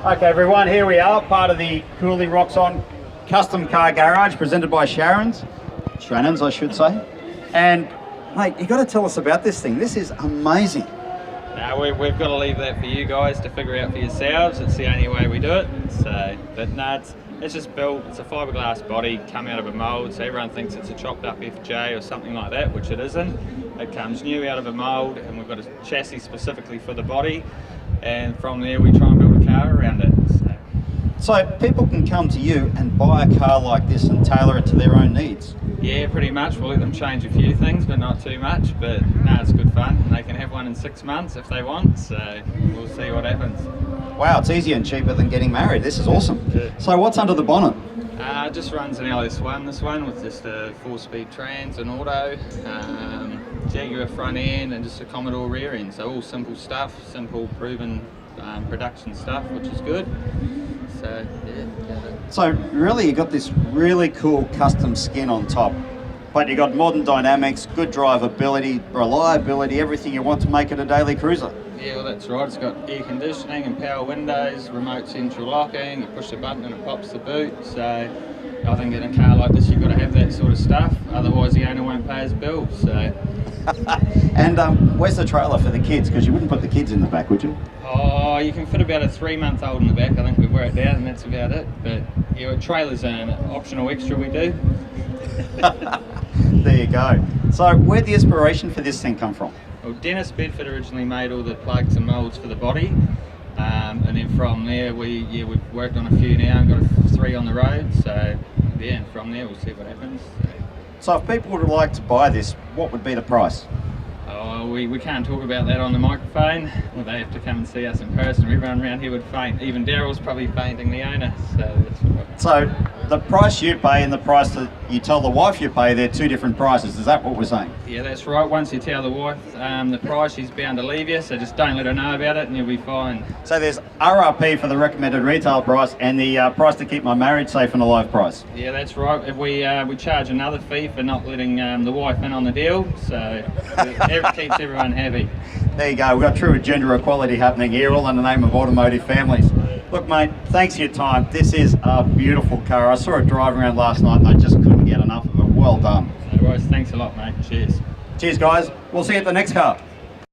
Okay everyone, here we are, part of the Cooling Rocks On Custom Car Garage presented by Shannons I should say. And mate, you got to tell us about this thing. This is amazing. Now we've got to leave that for you guys to figure out for yourselves. It's the only way we do it. So, but no, it's just built. It's a fiberglass body, come out of a mould. So everyone thinks it's a chopped up FJ or something like that, which it isn't. It comes new out of a mould, and we've got a chassis specifically for the body. And from there, we try and build a car around it. So people can come to you and buy a car like this and tailor it to their own needs. Yeah, pretty much. We'll let them change a few things, but not too much. But no, it's good fun. They can have one in 6 months if they want, so we'll see what happens. Wow, it's easier and cheaper than getting married. This is awesome. Yeah. So what's under the bonnet? Just runs an LS1, this one, with just a 4-speed trans and auto, Jaguar front end and just a Commodore rear end. So all simple stuff, simple proven production stuff, which is good. So yeah. So really you got this really cool custom skin on top, but you got modern dynamics, good drivability, reliability, everything you want to make it a daily cruiser. Yeah, well that's right. It's got air conditioning and power windows, remote central locking, you push a button and it pops the boot. So I think in a car like this you've got to have that sort of stuff, otherwise the owner won't pay his bills. So. And where's the trailer for the kids? Because you wouldn't put the kids in the back, would you? Oh, you can fit about a 3-month-old in the back. I think we've worked out, and that's about it. But yeah, trailers are an optional extra we do. There you go. So where'd the inspiration for this thing come from? Well, Dennis Bedford originally made all the plugs and moulds for the body, and then from there we've worked on a few now and got 3 on the road. So yeah, and from there we'll see what happens. So if people would like to buy this, what would be the price? Oh, we can't talk about that on the microphone. Well, they have to come and see us in person. Everyone around here would faint. Even Daryl's probably fainting, the owner. So that's what. So the price you pay and the price that you tell the wife you pay, they're 2 different prices. Is that what we're saying? Yeah, that's right. Once you tell the wife the price, she's bound to leave you. So just don't let her know about it and you'll be fine. So there's RRP for the recommended retail price and the price to keep my marriage safe and alive price. Yeah, that's right. If we charge another fee for not letting the wife in on the deal. So it keeps everyone happy. There you go. We've got true gender equality happening here, all in the name of automotive families. Look, mate, thanks for your time. This is a beautiful car. I saw it driving around last night and I just couldn't get enough of it. Well done. No worries. Thanks a lot, mate. Cheers. Cheers, guys. We'll see you at the next car.